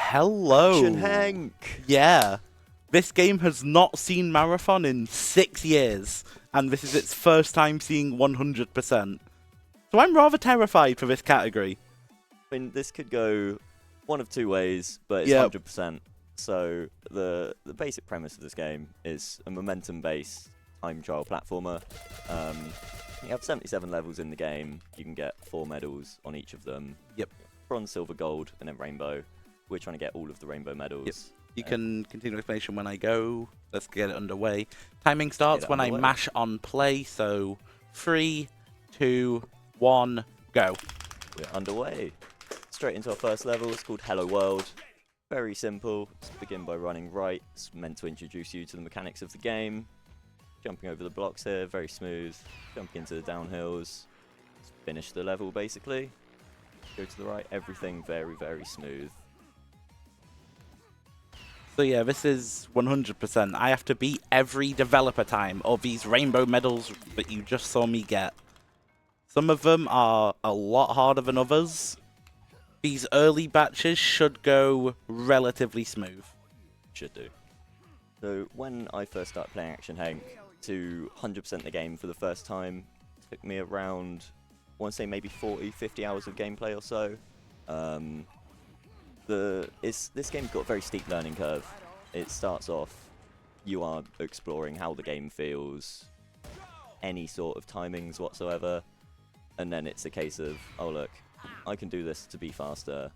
Hello. Action Henk. Yeah. This game has not seen Marathon in 6 years, and this is its first time seeing 100%. So I'm rather terrified for this category. I mean, this could go one of two ways, but it's Yep. 100%. So the basic premise of this game is a momentum-based time trial platformer. You have 77 levels in the game. You can get 4 medals on each of them. Yep. Bronze, silver, gold, and then rainbow. We're trying to get all of the rainbow medals. Yep. You can continue explanation when I go. Let's get it underway. Timing starts when I mash on play, so 3, 2, 1, go. We're underway. Straight into our first level. It's called Hello World. Very simple. Let's begin by running right. It's meant to introduce you to the mechanics of the game. Jumping over the blocks here, very smooth. Jumping into the downhills. Let's finish the level basically. Go to the right. Everything very, very smooth. So yeah, this is 100%. I have to beat every developer time of these rainbow medals that you just saw me get. Some of them are a lot harder than others. These early batches should go relatively smooth. Should do. So when I first started playing Action Henk, to 100% the game for the first time, it took me around, I want to say maybe 40, 50 hours of gameplay or so. This game's got a very steep learning curve. It starts off, you are exploring how the game feels, any sort of timings whatsoever, and then it's a case of, oh look, I can do this to be faster,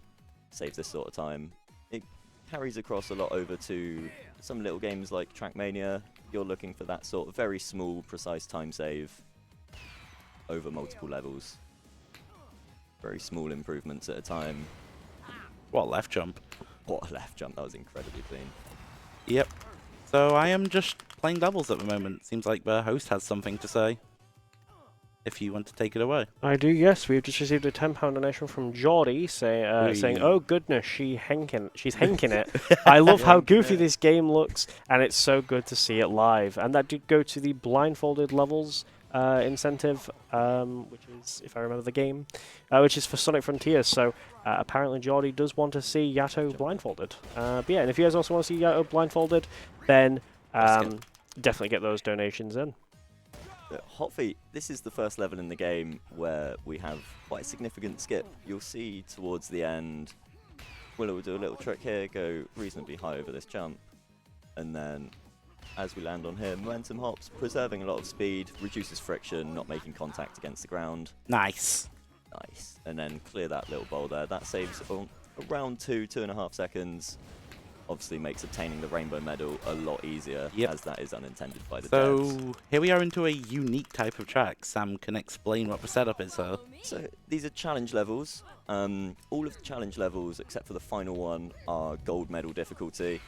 save this sort of time. It carries across a lot over to some little games like Trackmania. You're looking for that sort of very small, precise time save over multiple levels. Very small improvements at a time. What left jump? What a left jump, that was incredibly clean. Yep. So I am just playing doubles at the moment. Seems like the host has something to say. If you want to take it away. I do, yes. We've just received a £10 donation from Geordie saying, "Oh goodness, she's henking it. I love how goofy this game looks, and it's so good to see it live." And that did go to the blindfolded levels incentive, which is, if I remember the game, which is for Sonic Frontiers. So apparently Geordie does want to see Yato blindfolded. But yeah, and if you guys also want to see Yato blindfolded, then definitely get those donations in. Hotfeet, this is the first level in the game where we have quite a significant skip. You'll see towards the end, Willow will do a little trick here, go reasonably high over this jump, and then as we land on here, momentum hops, preserving a lot of speed, reduces friction, not making contact against the ground. Nice. Nice. And then clear that little bowl there. That saves around 2.5 seconds. Obviously makes obtaining the rainbow medal a lot easier, as that is unintended by the devs. So here we are into a unique type of track. Sam can explain what the setup is here. So these are challenge levels. All of the challenge levels, except for the final one, are gold medal difficulty.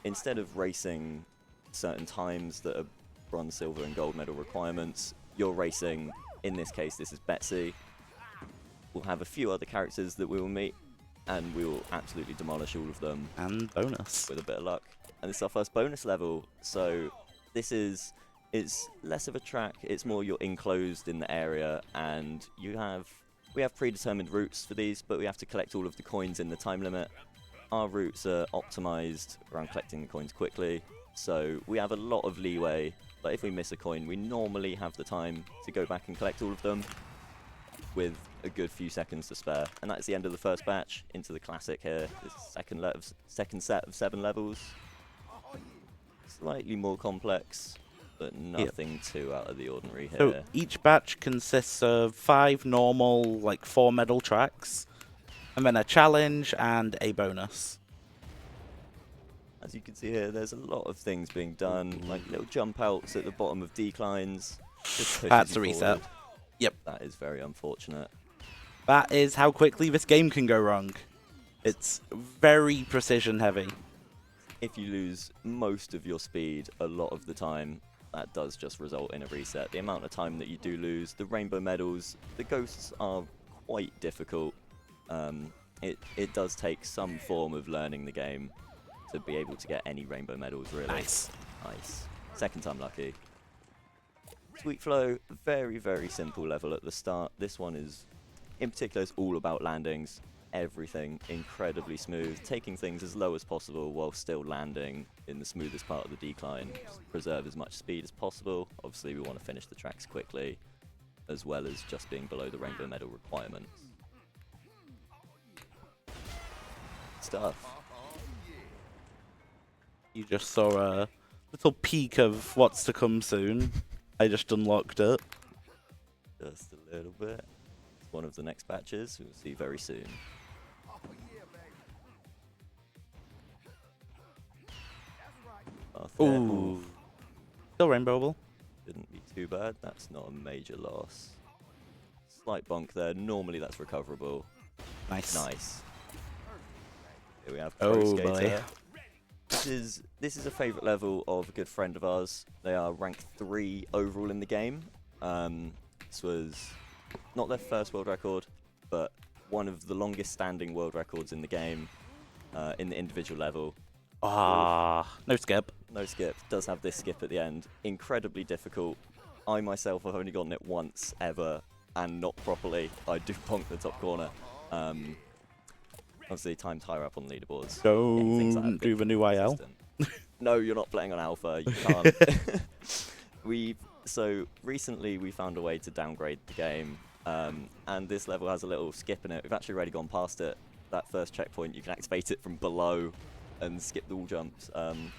Instead of racing certain times that are bronze, silver, and gold medal requirements, you're racing, in this case, this is Betsy. We'll have a few other characters that we will meet, and we will absolutely demolish all of them. And bonus. With a bit of luck. And this is our first bonus level, so this is, it's less of a track, it's more you're enclosed in the area, and we have predetermined routes for these, but we have to collect all of the coins in the time limit. Our routes are optimized around collecting the coins quickly, so we have a lot of leeway, but if we miss a coin, we normally have the time to go back and collect all of them with a good few seconds to spare. And that's the end of the first batch. Into the classic here. This second set of 7 levels. Slightly more complex, but nothing too out of the ordinary here. So each batch consists of 5 normal, like 4 medal tracks, and then a challenge and a bonus. As you can see here, there's a lot of things being done, like little jump outs at the bottom of declines. That's a reset. Yep. That is very unfortunate. That is how quickly this game can go wrong. It's very precision heavy. If you lose most of your speed a lot of the time, that does just result in a reset. The amount of time that you do lose, the rainbow medals, the ghosts are quite difficult. It does take some form of learning the game to be able to get any rainbow medals, really. Nice. Nice. Second time lucky. Sweet Flow, very, very simple level at the start. This one is, in particular, is all about landings. everything incredibly smooth, taking things as low as possible while still landing in the smoothest part of the decline. Preserve as much speed as possible. Obviously, we want to finish the tracks quickly, as well as just being below the rainbow medal requirements. Stuff. You just saw a little peek of what's to come soon. I just unlocked it. Just a little bit. It's one of the next batches. We'll see very soon. Ooh. Still rainbowable. Didn't be too bad. That's not a major loss. Slight bonk there. Normally that's recoverable. Nice. Nice. Here we have Pro Oh, Skater. boy. This is a favourite level of a good friend of ours. They are ranked 3 overall in the game. This was not their first world record, but one of the longest standing world records in the game in the individual level. Ah, no skip. No skip. Does have this skip at the end. Incredibly difficult. I myself have only gotten it once ever, and not properly. I do bonk the top corner. Obviously, time higher up on the leaderboards. Don't do the new IL. No, you're not playing on alpha. You can't. So recently we found a way to downgrade the game, and this level has a little skip in it. We've actually already gone past it. That first checkpoint, you can activate it from below and skip the wall jumps.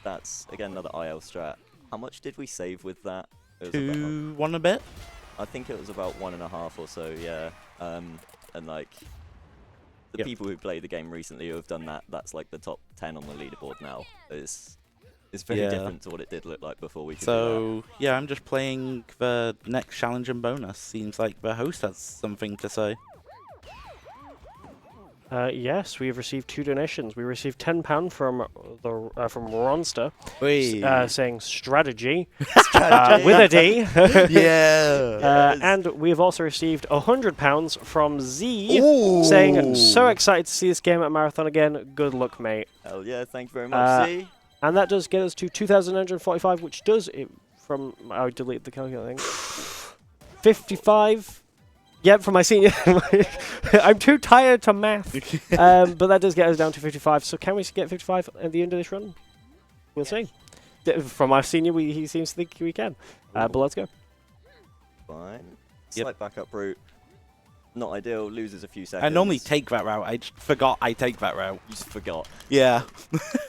That's again another IL strat. How much did we save with that? It was 2-1 a bit. I think it was about 1.5 or so, yeah. And like the people who played the game recently who have done that, that's like the top 10 on the leaderboard now. It's very different to what it did look like before we could do So, yeah, I'm just playing the next challenge and bonus. Seems like the host has something to say. Yes, we have received 2 donations. We received £10 from from Ronster, saying strategy, with a D. Yeah. And we have also received £100 from Z, Ooh. saying so excited to see this game at Marathon again. Good luck, mate. Hell yeah, thank you very much, Z. And that does get us to 2,945, which does from I deleted the calculator. 55. Yep, from my senior. I'm too tired to math. But that does get us down to 55. So can we get 55 at the end of this run? We'll see. From our senior, he seems to think we can. But let's go. Fine. Slight backup route. Not ideal. Loses a few seconds. I normally take that route. I just forgot I take that route. You just forgot. Yeah.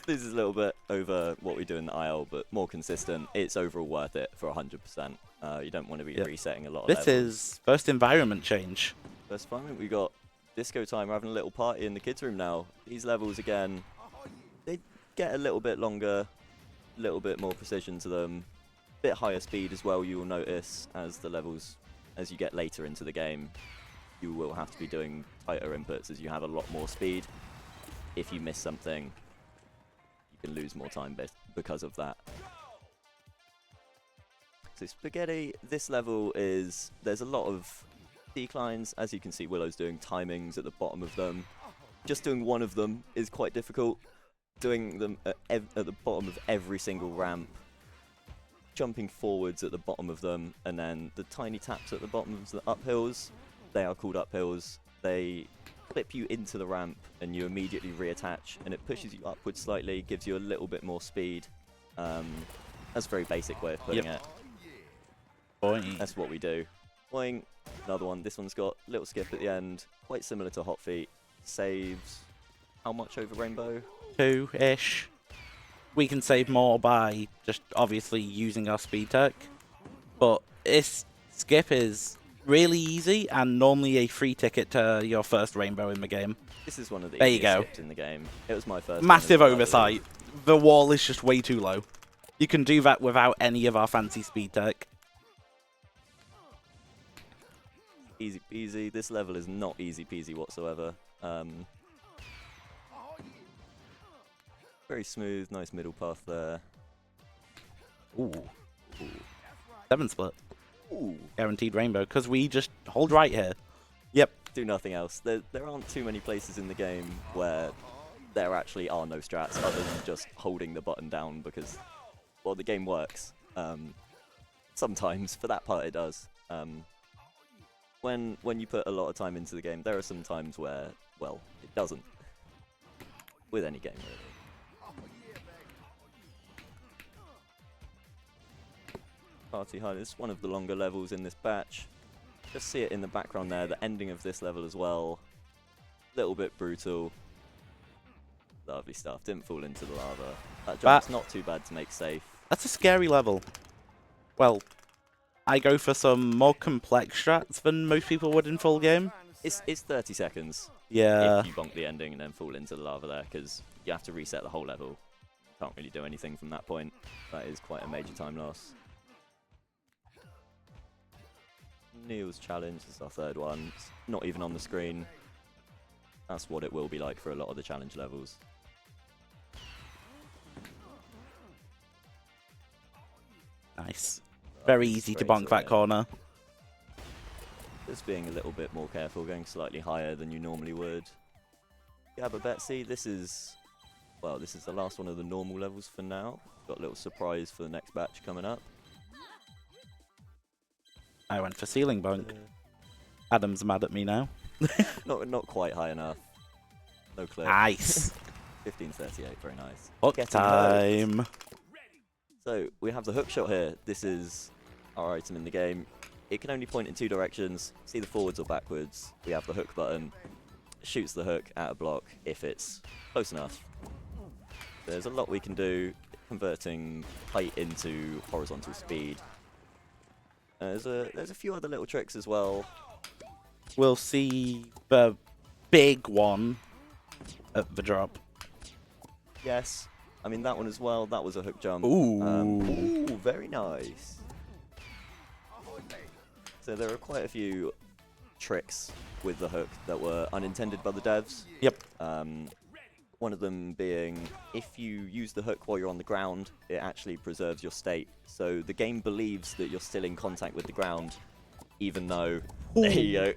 Loses a little bit over what we do in the IL, but more consistent. It's overall worth it for 100%. You don't want to be resetting a lot of This is first environment change. First environment. We got disco time. We're having a little party in the kids' room now. These levels, again, they get a little bit longer, a little bit more precision to them. Bit higher speed as well, you will notice, as the levels, as you get later into the game. You will have to be doing tighter inputs as you have a lot more speed. If you miss something, you can lose more time because of that. So Spaghetti, this level is, there's a lot of declines. As you can see, Willow's doing timings at the bottom of them. Just doing one of them is quite difficult. Doing them at the bottom of every single ramp. Jumping forwards at the bottom of them, and then the tiny taps at the bottom of the uphills. They are called uphills. They clip you into the ramp, and you immediately reattach, and it pushes you upwards slightly, gives you a little bit more speed. That's a very basic way of putting it. Boing. That's what we do. Boing. Another one. This one's got a little skip at the end, quite similar to Hot Feet. Saves how much over Rainbow? 2-ish. We can save more by just obviously using our speed tech, but this skip is really easy and normally a free ticket to your first rainbow in the game. This is one of the There you easiest go. skips in the game. It was my first. Massive one as well, oversight. The wall is just way too low. You can do that without any of our fancy speed tech. Easy peasy. This level is not easy peasy whatsoever. Very smooth, nice middle path there. Ooh. 7 split. Ooh. Guaranteed rainbow, because we just hold right here. Yep. Do nothing else. There aren't too many places in the game where there actually are no strats other than just holding the button down because, well, the game works. Sometimes, for that part it does. When you put a lot of time into the game, there are some times where well, it doesn't. With any game, really. Party High is one of the longer levels in this batch. Just see it in the background there, the ending of this level as well. Little bit brutal. Lovely stuff. Didn't fall into the lava. That jump's not too bad to make safe. That's a scary level. Well, I go for some more complex strats than most people would in full game. It's 30 seconds. Yeah. If you bonk the ending and then fall into the lava there, because you have to reset the whole level. Can't really do anything from that point. That is quite a major time loss. Neil's challenge is our third one. It's not even on the screen. That's what it will be like for a lot of the challenge levels. Nice. Very easy to bonk that corner. Just being a little bit more careful, going slightly higher than you normally would. Yeah, but Betsy, this is the last one of the normal levels for now. Got a little surprise for the next batch coming up. I went for ceiling bonk. Adam's mad at me now. not quite high enough. No clip. Nice. 1538, very nice. Hook time. So we have the hook shot here. This is our item in the game. It can only point in two directions. See the forwards or backwards. We have the hook button. Shoots the hook at a block if it's close enough. There's a lot we can do, converting height into horizontal speed. There's a few other little tricks as well. We'll see the big one at the drop. Yes. I mean, that one as well. That was a hook jump. Ooh. Very nice. So there are quite a few tricks with the hook that were unintended by the devs. Yep. One of them being, if you use the hook while you're on the ground, it actually preserves your state. So the game believes that you're still in contact with the ground, even though, there you go,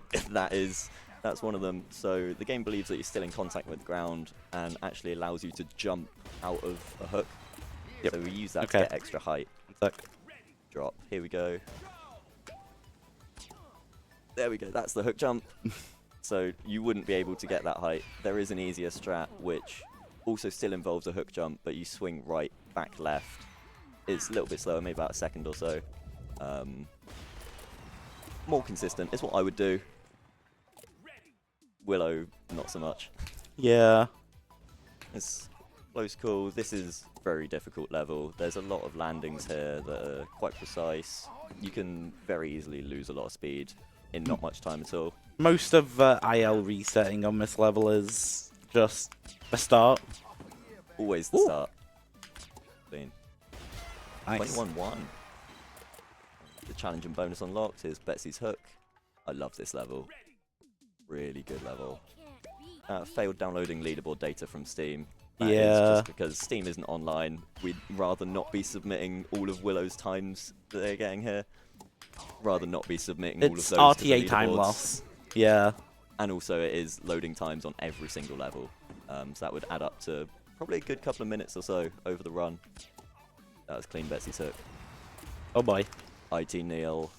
that's one of them. So the game believes that you're still in contact with the ground and actually allows you to jump out of a hook. Yep. So we use that to get extra height. Drop, here we go. There we go, that's the hook jump. So you wouldn't be able to get that height. There is an easier strat which also still involves a hook jump, but you swing right, back, left. It's a little bit slower, maybe about a second or so. More consistent, is what I would do. Willow, not so much. Yeah. It's close call. This is very difficult level. There's a lot of landings here that are quite precise. You can very easily lose a lot of speed in not much time at all. Most of the IL resetting on this level is just the start. Always the start. Clean. Nice. 21-1. The challenge and bonus unlocked is Betsy's hook. I love this level. Really good level. Failed downloading leaderboard data from Steam. That is just because Steam isn't online. We'd rather not be submitting all of Willow's times that they're getting here. Rather not be submitting all of those. It's RTA time loss. Yeah. And also it is loading times on every single level. So that would add up to probably a good couple of minutes or so over the run. That was clean Betsy's hook. Oh boy. IT Neil.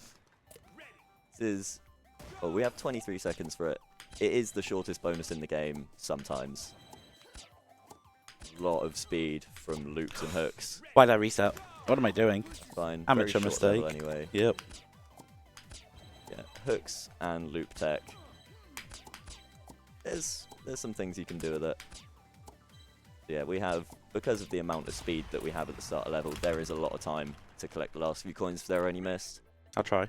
This is... Well, we have 23 seconds for it. It is the shortest bonus in the game sometimes. A lot of speed from loops and hooks. Why did I reset? What am I doing? Fine. Amateur Very short mistake. level anyway. Yep. Yeah, hooks and loop tech. There's some things you can do with it. Yeah, we have, because of the amount of speed that we have at the start of level, there is a lot of time to collect the last few coins if they're only missed. I'll try.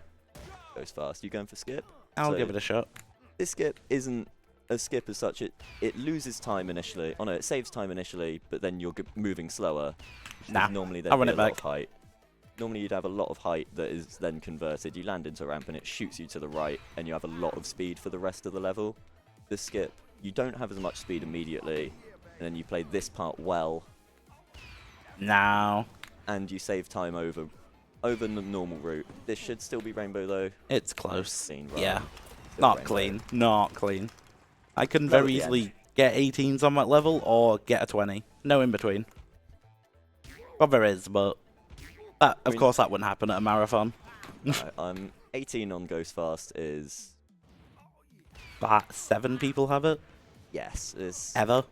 Goes fast. You going for skip? I'll give it a shot. This skip isn't a skip as such. It loses time initially. Oh no, it saves time initially, but then you're moving slower. Nah, normally I'll run there'd be it a lot back. of height. Normally you'd have a lot of height that is then converted. You land into a ramp and it shoots you to the right, and you have a lot of speed for the rest of the level. This skip, you don't have as much speed immediately, and then you play this part well. No. And you save time over the normal route. This should still be rainbow though. It's close. Clean Yeah. run. Still Not rainbow. clean. Not clean. I can Not at very the easily end. get 18s on that level or get a 20. No in between. Well, there is, but that, of course that wouldn't happen at a marathon. 18 on Goes Fast is... But 7 people have it? Yes, Ever?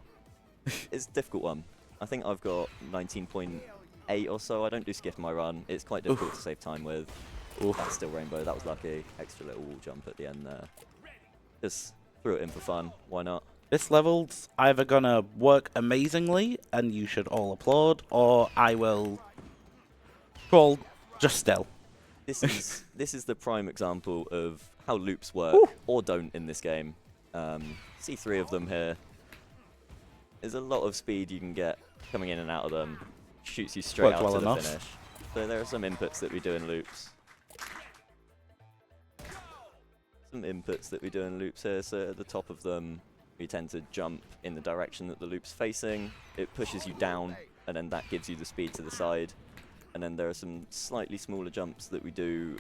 it's a difficult one. I think I've got 19.8 or so. I don't do skip in my run. It's quite difficult to save time with. That's still rainbow. That was lucky. Extra little wall jump at the end there. Just threw it in for fun. Why not? This level's either gonna work amazingly, and you should all applaud, or I will crawl just still. This is the prime example of how loops work or don't in this game. See 3 of them here. There's a lot of speed you can get coming in and out of them. Shoots you straight out to the finish. So there are some inputs that we do in loops. Here. So at the top of them, we tend to jump in the direction that the loop's facing. It pushes you down, and then that gives you the speed to the side. And then there are some slightly smaller jumps that we do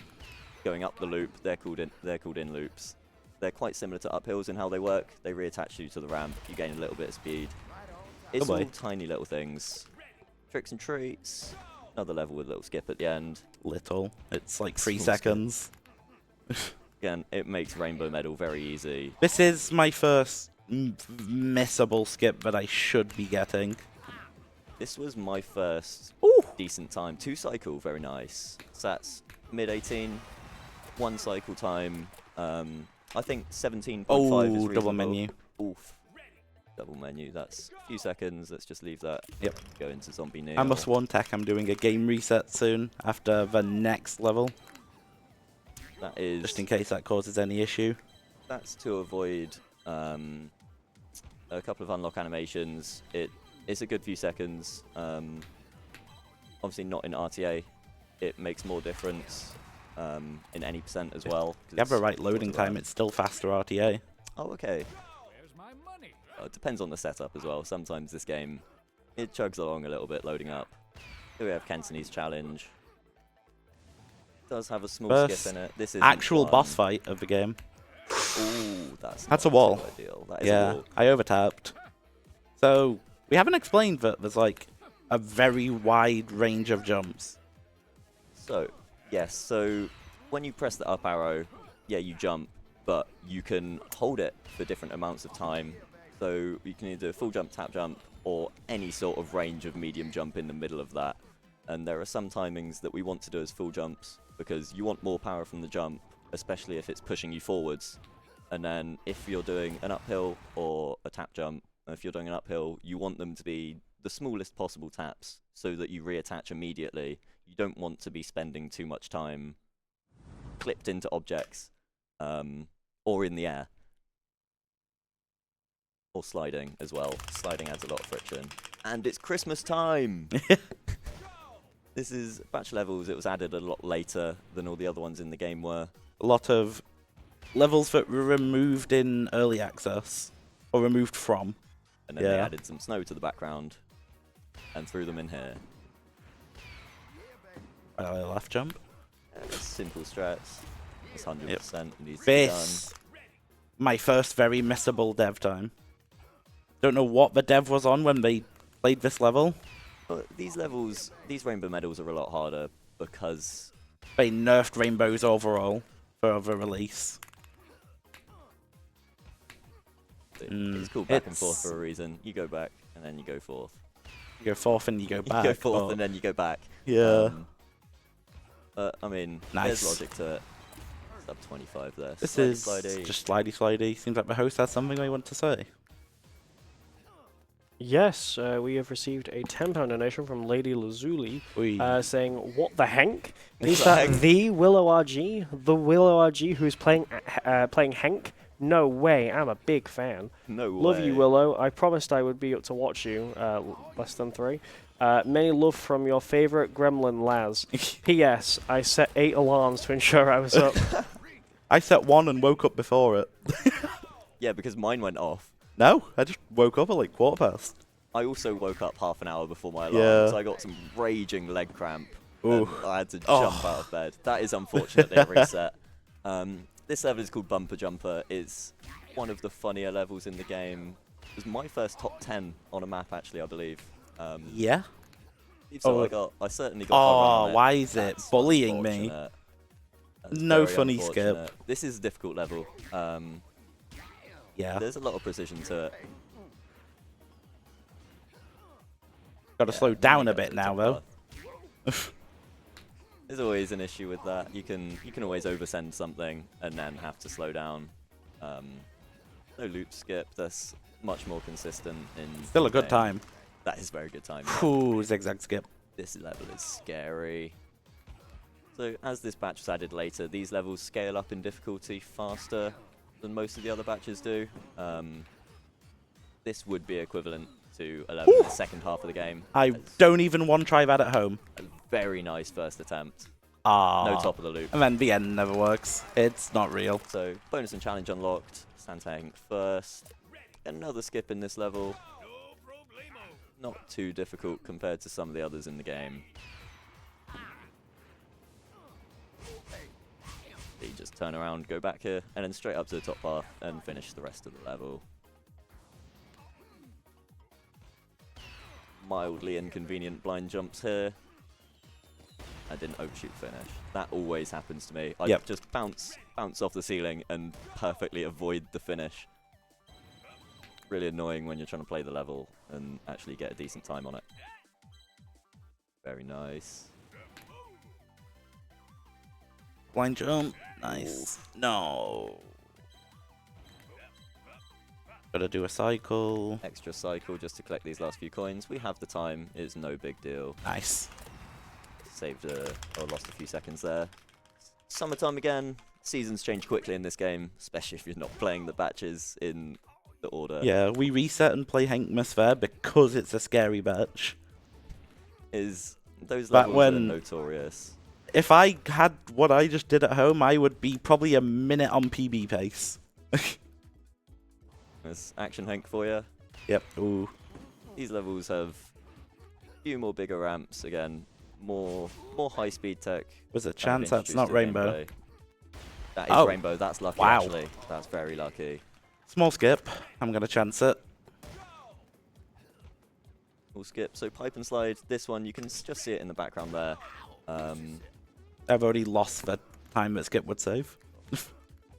going up the loop. They're called in loops. They're quite similar to uphills in how they work. They reattach you to the ramp. You gain a little bit of speed. It's all tiny little things. Tricks and treats. Another level with a little skip at the end. Little. It's like 3 seconds. Again, it makes Rainbow Medal very easy. This is my first missable skip that I should be getting. This was my first decent time. 2 cycle, very nice. So that's mid-18. 1 cycle time. I think 17.5 is reasonable. Double menu. Oof. Double menu. That's a few seconds. Let's just leave that. Yep. Go into Zombie Neil. I must warn Tech, I'm doing a game reset soon after the next level. That is... Just in case that causes any issue. That's to avoid a couple of unlock animations. It's a good few seconds. Obviously not in RTA. It makes more difference in any percent as well. You have the right loading time, it's still faster RTA. Oh, okay. It depends on the setup as well. Sometimes this game, it chugs along a little bit, loading up. Here we have Kentonese challenge. Does have a small skip in it. This is actual boss fight of the game. Ooh, that's a wall. Ideal. That is Yeah, a wall. I overtapped. So we haven't explained that there's like a very wide range of jumps. So yes, so when you press the up arrow, yeah, you jump, but you can hold it for different amounts of time. So you can either do a full jump, tap jump, or any sort of range of medium jump in the middle of that. And there are some timings that we want to do as full jumps because you want more power from the jump, especially if it's pushing you forwards. And then if you're doing an uphill or a tap jump, if you're doing an uphill, you want them to be the smallest possible taps so that you reattach immediately. You don't want to be spending too much time clipped into objects or in the air. Or sliding as well. Sliding adds a lot of friction. And it's Christmas time! This is batch levels. It was added a lot later than all the other ones in the game were. A lot of levels that were removed in early access, or removed from. And then they added some snow to the background and threw them in here. Left jump. Simple strats. It's 100% needs to be done. This, my first very missable dev time. Don't know what the dev was on when they played this level. But these levels, these Rainbow Medals are a lot harder because they nerfed rainbows overall for the release. It's called back and forth for a reason. You go back and then you go forth. You go forth and you go back. You go forth and then you go back. Yeah. I mean, nice. There's logic to it. Sub 25 there. This slidey, is slidey. just slidey. Seems like the host has something they want to say. Yes, we have received a £10 donation from Lady Lazuli saying, "What the Henk? Is that the Willow RG? The Willow RG who's playing Henk? No way, I'm a big fan. No way. Love you, Willow. I promised I would be up to watch you, less than 3. Many love from your favourite gremlin, Laz. P.S. I set 8 alarms to ensure I was up." I set 1 and woke up before it. Yeah, because mine went off. No, I just woke up at like 1:15. I also woke up half an hour before my alarm, so I got some raging leg cramp. And I had to jump out of bed. That is unfortunate they reset. This level is called Bumper Jumper. It's one of the funnier levels in the game. It was my first top 10 on a map, actually, I believe. Yeah? So I certainly got Oh, why is it bullying me? That's No very funny skip. This is a difficult level. Yeah. There's a lot of precision to it. Got to slow down a bit now, though. There's always an issue with that. You can always oversend something and then have to slow down. No loop skip. That's much more consistent in. Still a good game. time. That is very good time. Ooh, zigzag skip. This level is scary. So as this batch was added later, these levels scale up in difficulty faster than most of the other batches do. This would be equivalent to a level in the second half of the game. I don't even want to try that at home. A very nice first attempt. Ah. No top of the loop. And then the end never works. It's not real. So bonus and challenge unlocked. samw first. Another skip in this level. Not too difficult compared to some of the others in the game. You just turn around, go back here, and then straight up to the top path and finish the rest of the level. Mildly inconvenient blind jumps here. I didn't overshoot finish. That always happens to me. I just bounce off the ceiling and perfectly avoid the finish. Really annoying when you're trying to play the level and actually get a decent time on it. Very nice. Blind jump. Nice. Ooh. No. Gotta do a cycle. Extra cycle just to collect these last few coins. We have the time. It's no big deal. Nice. Saved or lost a few seconds there. Summertime again. Seasons change quickly in this game, especially if you're not playing the batches in the order. Yeah, we reset and play Henkmas because it's a scary batch. Those But levels are when- notorious. If I had what I just did at home, I would be probably a minute on PB pace. There's action Henk for you. Yep. Ooh. These levels have a few more bigger ramps again, more high speed tech. Was a that have chance that's introduced not to Rainbow. gameplay. That is Oh. Rainbow. That's lucky Wow. actually. That's very lucky. Small skip. I'm gonna chance it. We'll skip. So pipe and slide. This one you can just see it in the background there. I've already lost the time that skip would save.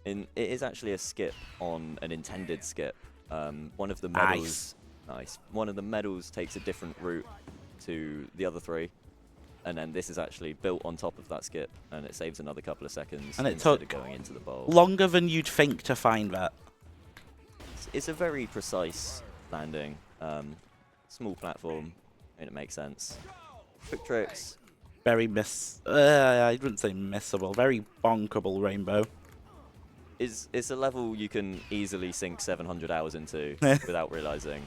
It is actually a skip on an intended skip. One of the medals, nice. One of the medals takes a different route to the other three, and then this is actually built on top of that skip, and it saves another couple of seconds And it instead took of going into the bowl. Longer than you'd think to find that. It's a very precise landing. Small platform, and it makes sense. Quick tricks. Very I wouldn't say missable. Very bonkable Rainbow. It's a level you can easily sink 700 hours into without realizing.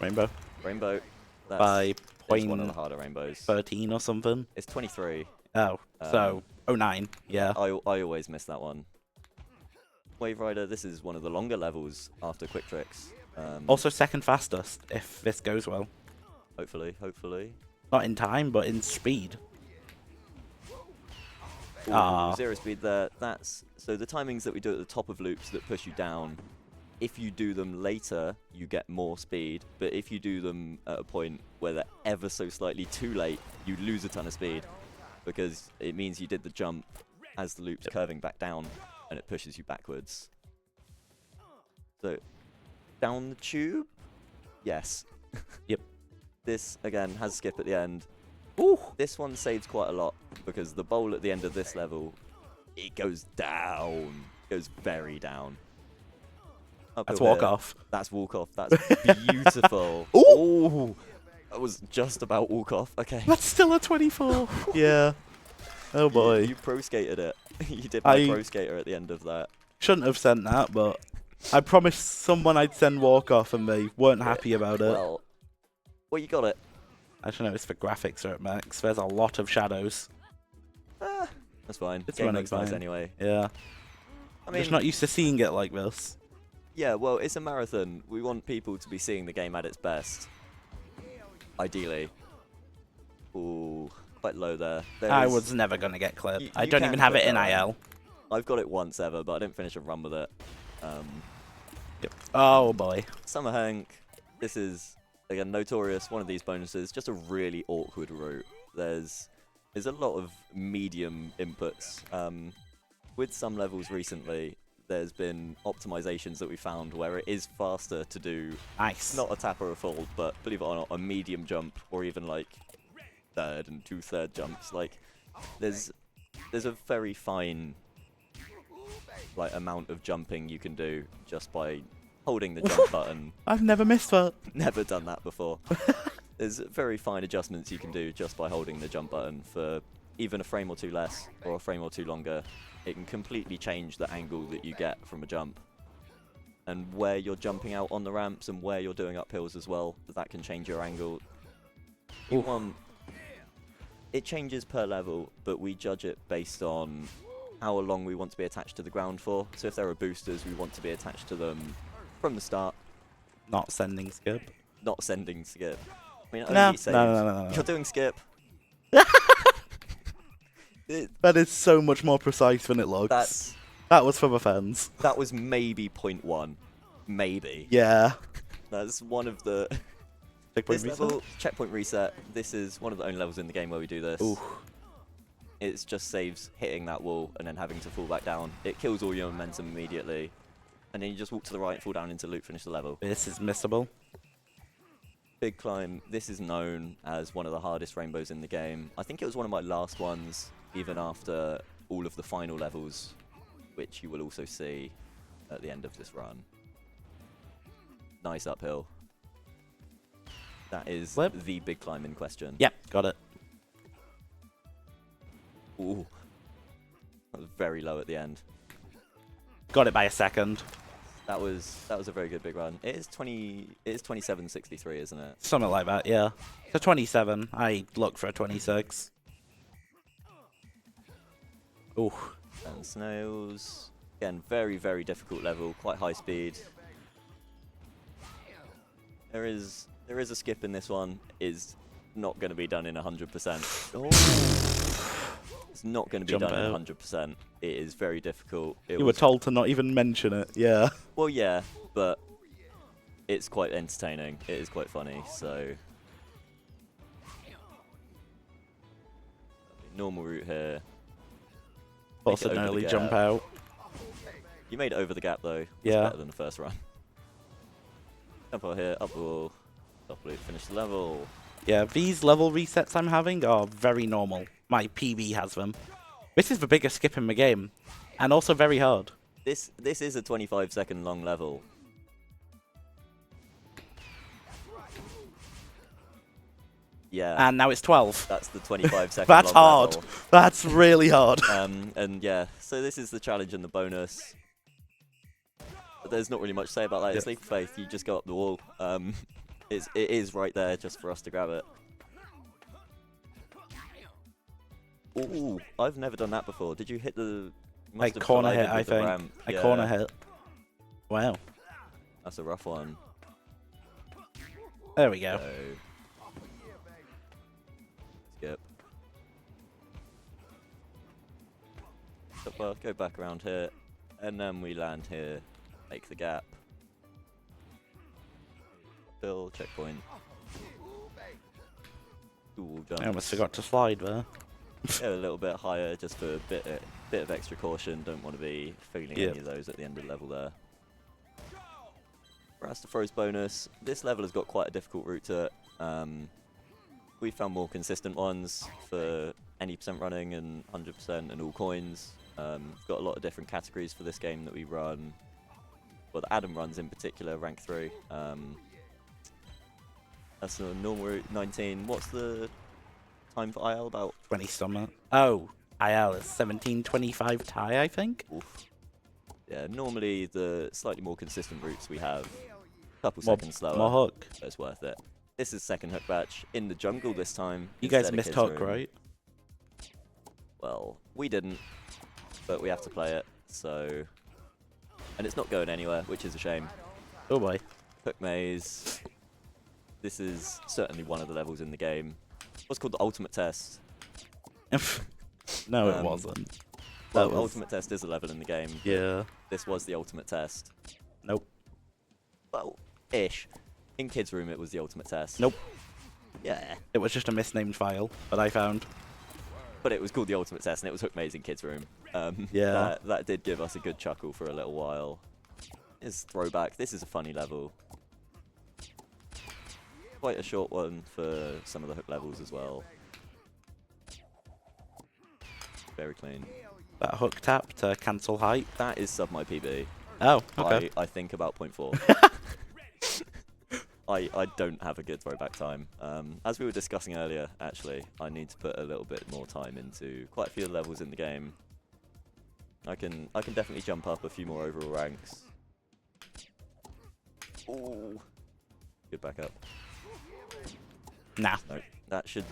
Rainbow. Rainbow. That's By it's one of the point harder rainbows. 13 or something. It's 23. Oh, so 09. Yeah. I always miss that one. Wave Rider, this is one of the longer levels after Quick Tricks. Also second fastest, if this goes well. Hopefully. Not in time, but in speed. Ooh, zero speed there. So the timings that we do at the top of loops that push you down, if you do them later, you get more speed. But if you do them at a point where they're ever so slightly too late, you lose a ton of speed. Because it means you did the jump as the loop's curving back down, and it pushes you backwards. So, down the tube? Yes. Yep. This, again, has a skip at the end. Ooh. This one saves quite a lot, because the bowl at the end of this level, it goes down. It goes very down. That's Uphill walk here. off. That's walk off. That's beautiful. Ooh. That was just about walk off. Okay. That's still a 24. Yeah. Oh boy. You pro skated it. You did my pro skater at the end of that. Shouldn't have sent that, but I promised someone I'd send walk off and they weren't happy about it. Well, you got it. I should notice the graphics are at max. There's a lot of shadows. That's fine. It's Game running looks nice fine. anyway. Yeah. I I'm mean, just not used to seeing it like this. yeah, well, it's a marathon. We want people to be seeing the game at its best. Ideally. Ooh, quite low there. I was never going to get clipped. You I don't can even have it clip in that IL. I've got it once ever, but I didn't finish a run with it. Oh boy. Summer Henk. This is, again, notorious. One of these bonuses. Just a really awkward route. There's a lot of medium inputs. With some levels recently, there's been optimizations that we found where it is faster to do Nice. not a tap or a fold, but believe it or not, a medium jump, or even like third and 2/3 jumps. Like there's a very fine like amount of jumping you can do just by holding the jump button. I've never missed that. Never done that before. There's very fine adjustments you can do just by holding the jump button for even a frame or two less or a frame or two longer. It can completely change the angle that you get from a jump. And where you're jumping out on the ramps and where you're doing uphills as well, that can change your angle. It changes per level, but we judge it based on how long we want to be attached to the ground for. So if there are boosters, we want to be attached to them from the start. Not sending skip. Not sending skip. I mean, No, only saves. no. You're doing skip. That is so much more precise than it looks. That was for the fans. That was maybe 0.1. Maybe. Yeah. That's one of the... Checkpoint this reset? level, checkpoint reset, this is one of the only levels in the game where we do this. Ooh. It just saves hitting that wall and then having to fall back down. It kills all your momentum immediately. And then you just walk to the right, fall down into loop, finish the level. This is missable. Big climb. This is known as one of the hardest rainbows in the game. I think it was one of my last ones, even after all of the final levels, which you will also see at the end of this run. Nice uphill. That is the big climb in question. Yep, got it. Ooh. That was very low at the end. Got it by a second. That was a very good big run. It is 27.63, isn't it? Something like that, yeah. So 27. I look for a 26. Ooh. And snails. Again, very, very difficult level. Quite high speed. There is a skip in this one. Is not going to be done in 100%. Oh. It's not going to be Jump done out. in 100%. It is very difficult. You were told to not even mention it, yeah. Well, yeah, but it's quite entertaining. It is quite funny, so... Normal route here. Also Make it over nearly the jump gap. out. You made it over the gap, though. It's Yeah. better than the first run. Jump out here, up the wall, top loop, finish the level. Yeah, these level resets I'm having are very normal. My PB has them. This is the biggest skip in the game, and also very hard. This is a 25-second long level. Yeah. And now it's 12. That's the 25-second That's long hard. level. That's really hard. And yeah, so this is the challenge and the bonus. But there's not really much to say about that. Yep. It's leap of faith. You just go up the wall. It is right there just for us to grab it. Ooh, I've never done that before. Did you hit the... you must Like have corner collided hit, I with the think. ramp. A Yeah, corner hit. Wow. That's a rough one. There we go. So, skip. Well, go back around here, and then we land here, make the gap. Bill, checkpoint. Dual jump. I almost forgot to slide there. Go a little bit higher just for a bit of extra caution. Don't want to be feeling Yep. any of those at the end of the level there. For us to throws bonus, this level has got quite a difficult route to it. We found more consistent ones for any percent running and 100% and all coins. We've got a lot of different categories for this game that we run. Well, the Adam runs in particular, rank 3. That's the normal route, 19. What's the time for IL about? 20 summer. Oh, IL is 17:25 tie, I think. Oof. Yeah, normally the slightly more consistent routes we have a couple seconds slower. More hook. So it's worth it. This is second hook batch in the jungle this time. You guys instead of missed kids' hook, room. right? Well, we didn't, but we have to play it, so... And it's not going anywhere, which is a shame. Oh boy. Hook maze. This is certainly one of the levels in the game. What's called the ultimate test. No, it wasn't. Well, That was... ultimate test is a level in the game. Yeah. This was the ultimate test. Nope. Well, ish. In kids' room, it was the ultimate test. Nope. Yeah. It was just a misnamed file that I found. but it was called the Ultimate Test, and it was Hook Maze in Kids Room. Yeah. That did give us a good chuckle for a little while. It's throwback. This is a funny level. Quite a short one for some of the hook levels as well. Very clean. That hook tap to cancel height. That is sub my PB. Oh, okay. I think about 0.4. I don't have a good throwback time. As we were discussing earlier, actually, I need to put a little bit more time into quite a few levels in the game. I can definitely jump up a few more overall ranks. Ooh. Good backup. Nah. No, that should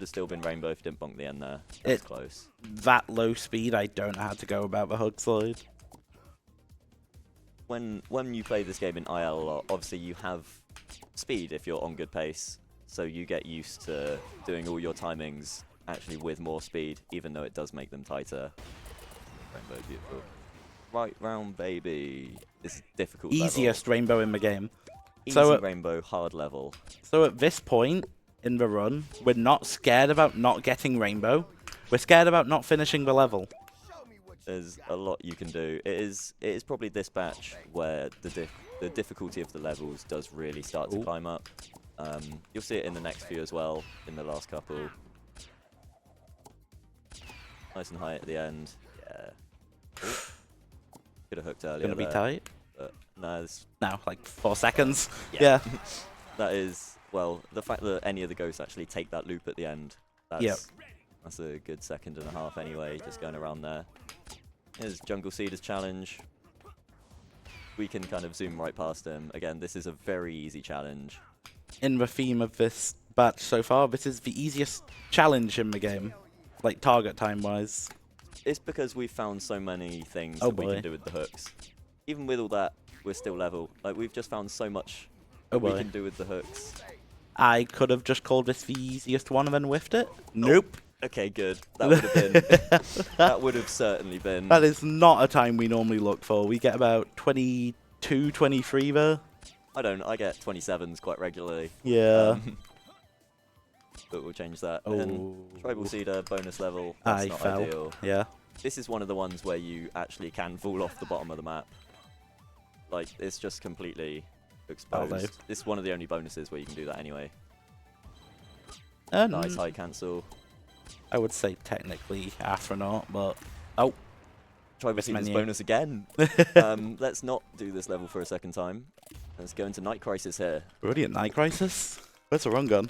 have still been rainbow if you didn't bonk the end there. That's close. That low speed, I don't know how to go about the hook slide. When you play this game in IL a lot, obviously you have speed if you're on good pace, so you get used to doing all your timings actually with more speed, even though it does make them tighter. Rainbow, beautiful. Right round, baby. This is difficult. Easiest rainbow in the game. Easy So rainbow, hard level. So at this point in the run, we're not scared about not getting rainbow. We're scared about not finishing the level. There's a lot you can do. It is probably this batch where the difficulty of the levels does really start to climb up. You'll see it in the next few as well, in the last couple. Nice and high at the end. Yeah. Could have hooked earlier. Gonna be there, tight. But no, it's Now, like 4 seconds. Yeah. that is, well, the fact that any of the ghosts actually take that loop at the end, that's a good 1.5 seconds anyway, just going around there. Here's Jungle Seeder's challenge. We can kind of zoom right past him. Again, this is a very easy challenge. In the theme of this batch so far, this is the easiest challenge in the game. Like target time wise. It's because we've found so many things Oh that we boy. can do with the hooks. Even with all that, we're still level. Like, we've just found so much Oh that we boy. can do with the hooks. I could have just called this the easiest one and then whiffed it. Nope. Okay, good. That would have been... that would have certainly been... That is not a time we normally look for. We get about 22, 23 there. I don't. I get 27s quite regularly. Yeah. But we'll change that. Oh. And Tribal Seeder, bonus level. That's I not fell. ideal. Yeah. This is one of the ones where you actually can fall off the bottom of the map. Like, it's just completely exposed. Although. This is one of the only bonuses where you can do that anyway. And Nice high cancel. I would say technically astronaut, but oh, Tribal This Seeder's menu. bonus again. Let's not do this level for a second time. Let's go into Night Crisis here. we're already at Night Crisis. Where's the run gun?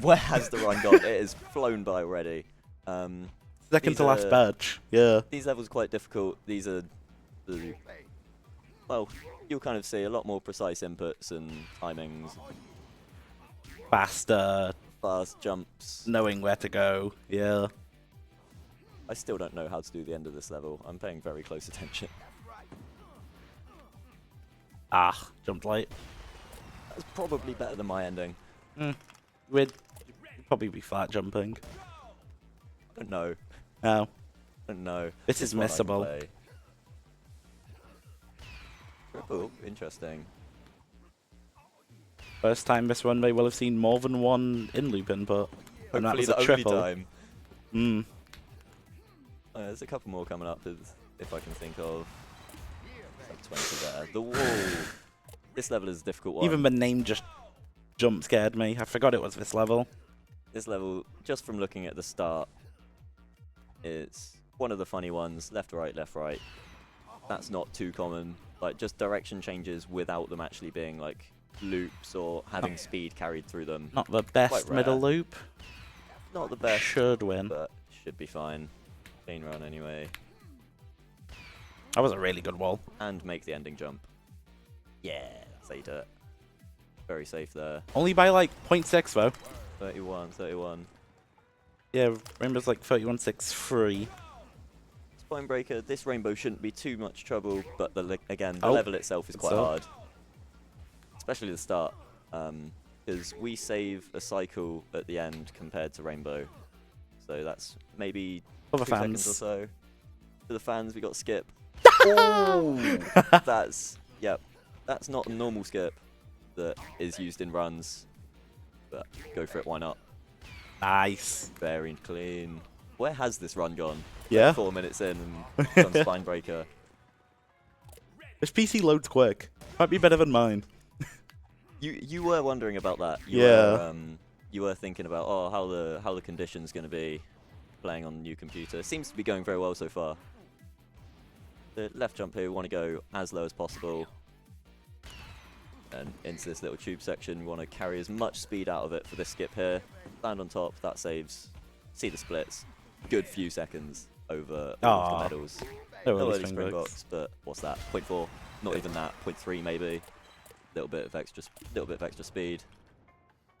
Where has the run gone? It has flown by already. Second These to last are- badge. Yeah. These levels are quite difficult. These are the... Well, you'll kind of see a lot more precise inputs and timings, Faster, fast jumps. knowing where to go. Yeah. I still don't know how to do the end of this level. I'm paying very close attention. Ah, jumped late. That's probably better than my ending. We'd probably be flat jumping. I don't know. Oh, I don't know. This is one I can missable. play. Triple, interesting. first time this runway will have seen more than one in-loop input. And that Hopefully was the a only triple. time. Mm. There's a couple more coming up if I can think of. Like 20 there. The wall. This level is a difficult one. Even the name just jump scared me. I forgot it was this level. This level, just from looking at the start, it's one of the funny ones. Left, right, left, right. That's not too common. Like, just direction changes without them actually being, like, loops or having speed carried through them. Not the best rare. middle loop. Not the best, Should win. but should be fine. Clean run anyway. That was a really good wall. And make the ending jump. Yeah, that's how you do it. Very safe there. Only by like 0.6 though. 31, 31. Yeah, Rainbow's like 31.63. Spine Breaker, this rainbow shouldn't be too much trouble, but again, the Oh. level itself is quite So- hard. Especially the start. Because we save a cycle at the end compared to Rainbow. So that's maybe For the 2 seconds or fans. so. For the fans, we got skip. Oh! That's, yep. That's not a normal skip that is used in runs. But go for it, why not? Nice. Very clean. where has this run gone? Yeah. Like 4 minutes in and done Spinebreaker. This PC loads quick. Might be better than mine. You were wondering about that. You were thinking about how the conditions going to be playing on the new computer. It seems to be going very well so far. The left jump here, we want to go as low as possible. And into this little tube section, we want to carry as much speed out of it for this skip here. Land on top, that saves. See the splits. Good few seconds over all of the medals. No No early early Springboks, but what's that? 0.4? Not even that. 0.3 maybe. Little bit of extra speed.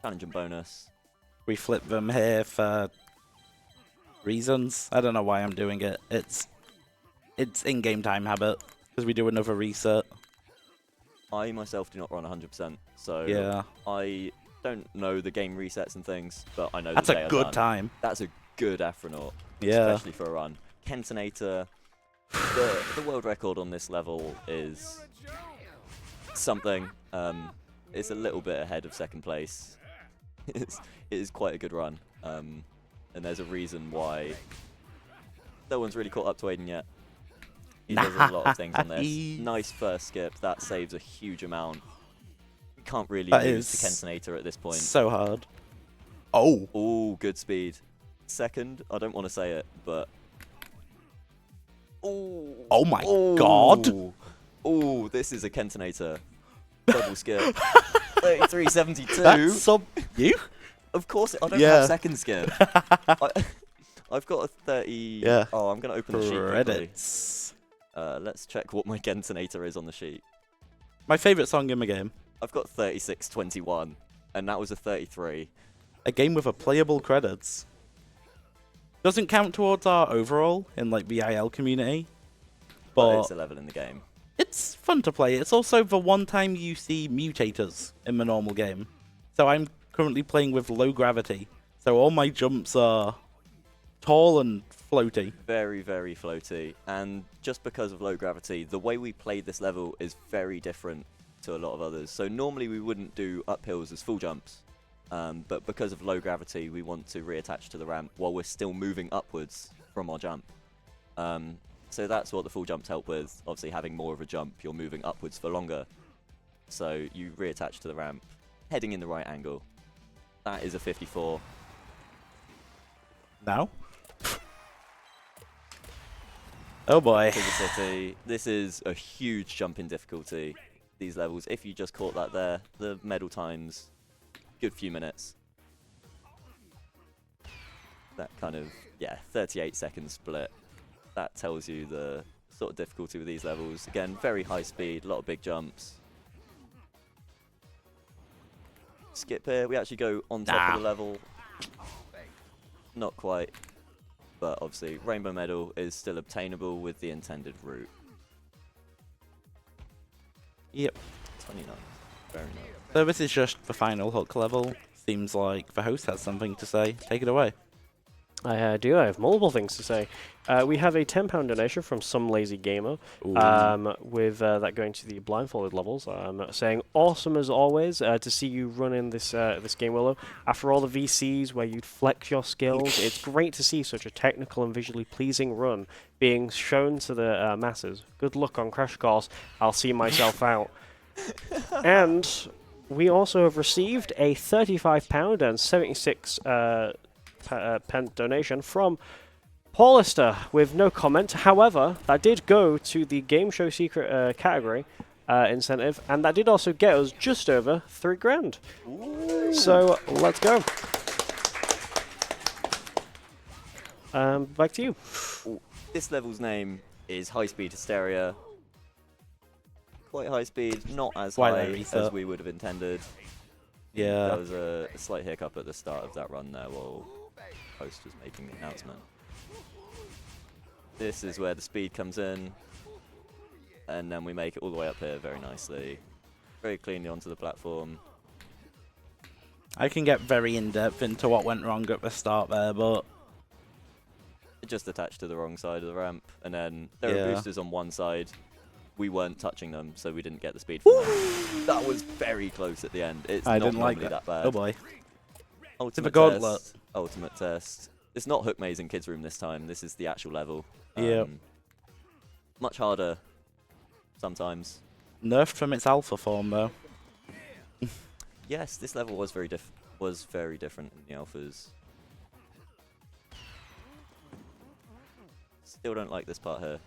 Challenge and bonus. We flip them here for reasons. I don't know why I'm doing it. It's in-game time habit because we do another reset. I myself do not run 100%, so Yeah. I don't know the game resets and things, but I know That's that they a are good done. time. That's a good Afronaut, Yeah. especially for a run. Kentinator, the world record on this level is something. It's a little bit ahead of second place. It is quite a good run, and there's a reason why no one's really caught up to Aiden yet. He does a lot of things on this. Nice first skip. That saves a huge amount. We can't really lose to Kentinator at this point. So hard. Oh. Oh, good speed. Second, I don't want to say it, but... Oh my god. Oh, this is a Kentinator. Double skip. 33.72. That's you? Of course, I don't Yeah. have second skip. I've got a 30... Yeah. Oh, I'm going to open the sheet quickly. Credits. Let's check what my Kentinator is on the sheet. My favourite song in the game. I've got 36.21, and that was a 33. A game with a playable credits. Doesn't count towards our overall in like the IL community. But But it's a level in the game. it's fun to play. It's also the one time you see mutators in the normal game. So I'm currently playing with low gravity. So all my jumps are tall and floaty. Very, very floaty. And just because of low gravity, the way we play this level is very different to a lot of others. So normally we wouldn't do uphills as full jumps. But because of low gravity, we want to reattach to the ramp while we're still moving upwards from our jump. So that's what the full jumps help with. Obviously, having more of a jump, you're moving upwards for longer. So you reattach to the ramp, heading in the right angle. That is a 54. Now? Oh boy. To the city. This is a huge jump in difficulty. These levels, if you just caught that there, the medal times, good few minutes. That kind of, 38 second split. That tells you the sort of difficulty with these levels. Again, very high speed, a lot of big jumps. Skip here, we actually go on top of the level. Not quite. But obviously, Rainbow Medal is still obtainable with the intended route. Yep. 29. Very nice. So this is just the final hook level. Seems like the host has something to say. Take it away. I do. I have multiple things to say. We have a £10 donation from some lazy gamer, with that going to the blindfolded levels. Saying awesome as always to see you running this this game, Willow. After all the VCs where you'd flex your skills, it's great to see such a technical and visually pleasing run being shown to the masses. Good luck on Crash Course. I'll see myself out. And we also have received a £35 and 76 pen donation from Paulister with no comment. However, that did go to the Game Show Secret category incentive, and that did also get us just over £3,000. So let's go. Back to you. This level's name is High Speed Hysteria. Quite high speed, not as high as we would have intended. Yeah. There was a slight hiccup at the start of that run there while host was making the announcement. This is where the speed comes in, and then we make it all the way up here very nicely, very cleanly onto the platform. I can get very in-depth into what went wrong at the start there, but... It just attached to the wrong side of the ramp, and then there were boosters on one side. We weren't touching them, so we didn't get the speed from them. That was very close at the end. It's I not didn't like normally that bad. Oh boy. Ultimate gauntlet. test. Ultimate test. It's not Hook Maze in Kids Room this time. This is the actual level. Yep. Much harder sometimes. Nerfed from its alpha form, though. Yes, this level was very different in the alphas. Still don't like this part here.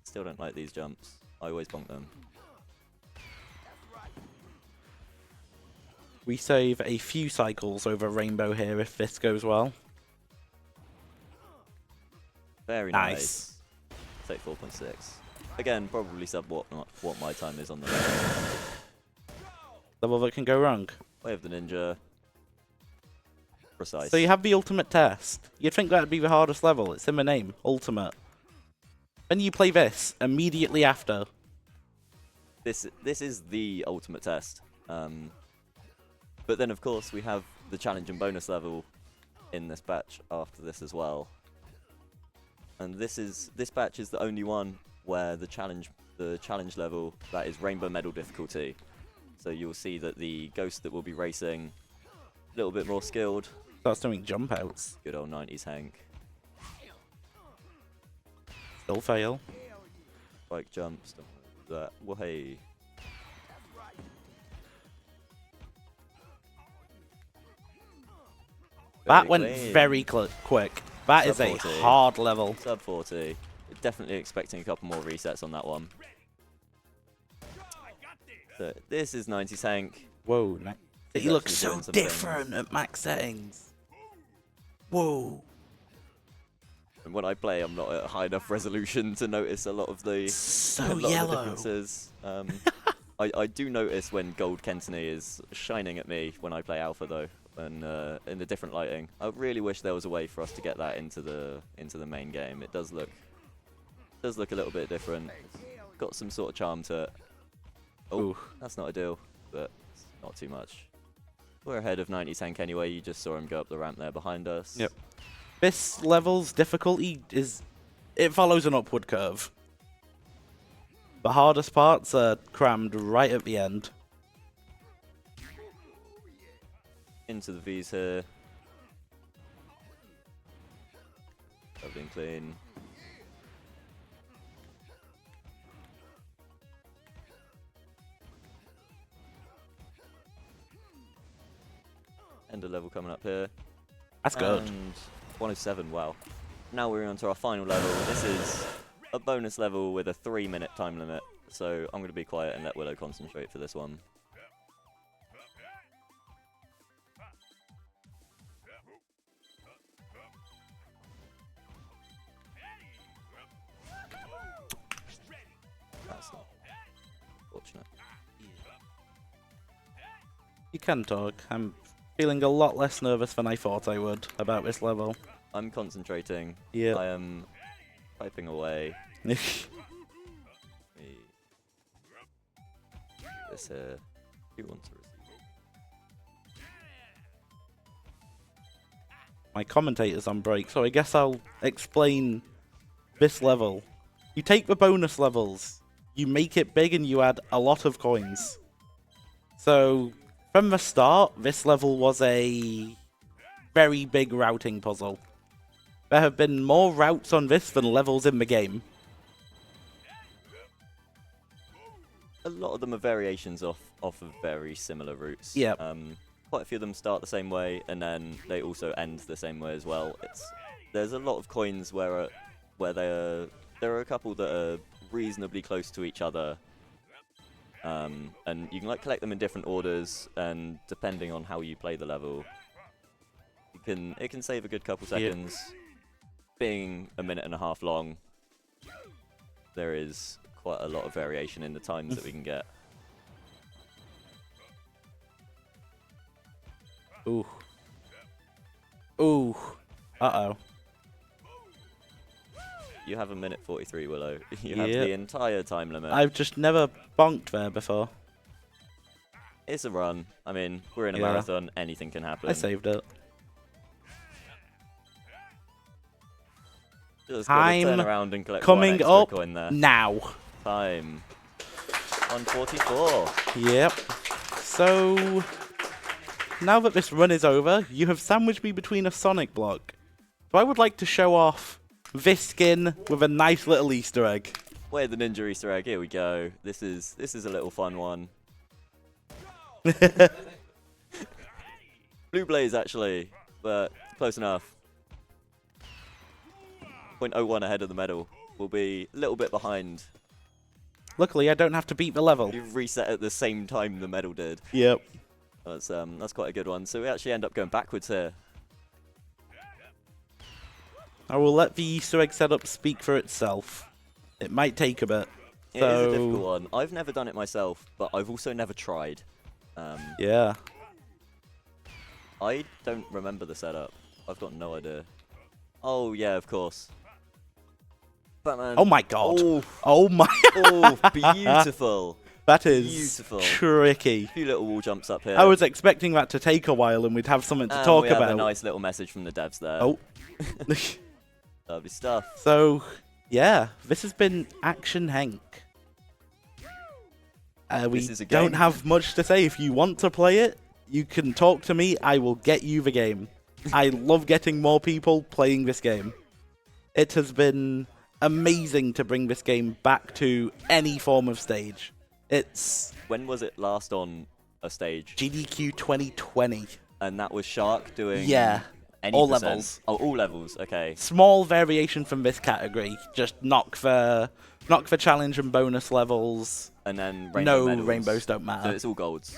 Still don't like these jumps. I always bonk them. We save a few cycles over Rainbow here if this goes well. Very Nice. Take 4.6. Again, probably sub what my time is on the level. Level that can go wrong. Way of the Ninja. Precise. So you have the ultimate test. You'd think that'd be the hardest level. It's in the name, ultimate. Then you play this immediately after. This is the ultimate test. But then, of course, we have the challenge and bonus level in this batch after this as well. And this batch is the only one where the challenge level, that is Rainbow Medal difficulty. So you'll see that the ghost that will be racing, a little bit more skilled. Starts doing jump outs. Good old 90s Henk. Still fail. Bike jumps, don't do that. Well, hey. That went clean. very quick. That is a Sub 40. hard level. Sub 40. Definitely expecting a couple more resets on that one. So this is 90s Henk. Whoa. He's He looks actually so doing some different things. at max settings. Whoa. And when I play, I'm not at a high enough resolution to notice a lot of the, So a lot of the yellow. differences. I do notice when Gold Kentony is shining at me when I play Alpha though, and in the different lighting. I really wish there was a way for us to get that into the main game. It does look a little bit different. Got some sort of charm to it. Oh, Ooh. that's not ideal, but it's not too much. We're ahead of 90s Henk anyway. You just saw him go up the ramp there behind us. Yep. This level's difficulty it follows an upward curve. The hardest parts are crammed right at the end. Into the V's here. Lovely and clean. End of level coming up here. That's good. And 107, wow. Now we're on to our final level. This is a bonus level with a 3-minute time limit. So I'm going to be quiet and let Willow concentrate for this one. That's not fortunate. You can talk. I'm feeling a lot less nervous than I thought I would about this level. I'm concentrating. Yeah. I am typing away. This here. You want to receive? My commentator's on break, so I guess I'll explain this level. You take the bonus levels, you make it big, and you add a lot of coins. So, from the start, this level was a very big routing puzzle. There have been more routes on this than levels in the game. A lot of them are variations off of very similar routes. Yep. Quite a few of them start the same way, and then they also end the same way as well. There's a lot of coins where there are a couple that are reasonably close to each other, and you can collect them in different orders, and depending on how you play the level, it can save a good couple seconds. Being a minute and a half long, there is quite a lot of variation in the times that we can get. Ooh. Ooh. Uh-oh. You have a minute 43, Willow. You have the entire time limit. I've just never bonked there before. It's a run. I mean, we're in a marathon. Anything can happen. I saved it. Just gotta turn Time around and collect coming one up extra coin there. now. Time. 144. Yep. So, now that this run is over, you have sandwiched me between a Sonic block So I would like to show off this skin with a nice little Easter egg. Where the ninja Easter egg? Here we go. This is a little fun one. Blue Blaze actually, but close enough. 0.01 ahead of the medal. We'll be a little bit behind. Luckily, I don't have to beat the level. You've reset at the same time the medal did. Yep. That's quite a good one. So we actually end up going backwards here. I will let the Easter egg setup speak for itself. It might take a bit. It is a difficult one. I've never done it myself, but I've also never tried. Yeah. I don't remember the setup. I've got no idea. Oh, yeah, of course. Batman. Oh my god. Oh, Oh my. oh beautiful. That is Beautiful. tricky. A few little wall jumps up here. I was expecting that to take a while and we'd have something to talk we about. have a nice little message from the devs there. Oh. Lovely stuff. So, yeah, this has been Action Henk. We This is a don't game. have much to say. If you want to play it, you can talk to me. I will get you the game. I love getting more people playing this game. It has been amazing to bring this game back to any form of stage. It's When was it last on a stage? GDQ 2020. And that was Shark doing any all percent? levels. Oh, all levels. Okay. Small variation from this category. Just knock for challenge and bonus levels. And then rainbow medals. Rainbows don't So matter. it's all golds.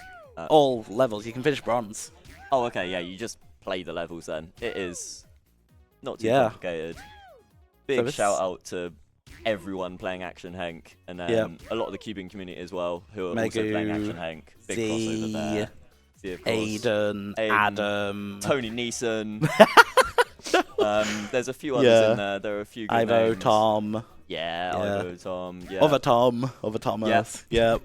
All levels. You can finish bronze. Oh, okay. Yeah, you just play the levels then. It is not too Yeah. complicated. Big this- shout out to everyone playing Action Henk, and then a lot of the Cubing community as well, who are also playing Megu, Action Henk. Big Z, crossover there. Z, of course. Aiden, Adam, Tony Neeson. There's a few others Yeah. in there. There are a few good Ivo, names. Tom, Yeah, Yeah. Ivo, Tom. Yeah. other Thomas. Yep.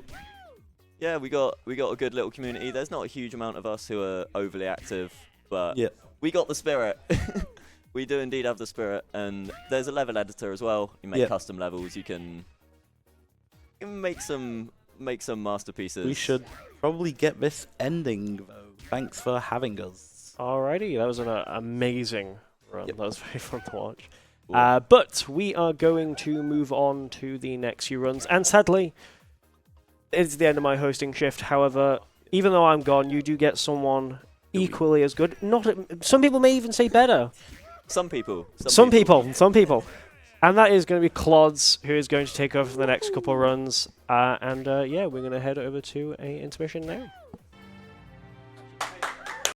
Yeah, we got a good little community. There's not a huge amount of us who are overly active, but Yep. we got the spirit. We do indeed have the spirit, and there's a level editor as well. You make Yep. custom levels. You can make some masterpieces. We should probably get this ending though. Thanks for having us. Alrighty, that was an amazing run. Yep. That was very fun to watch. Cool. But we are going to move on to the next few runs, and sadly, it's the end of my hosting shift. However, even though I'm gone, you do get someone equally as good. Some people may even say better. Some people. Some people. And that is going to be Clods, who is going to take over for the next couple of runs. Yeah, we're going to head over to a intermission now.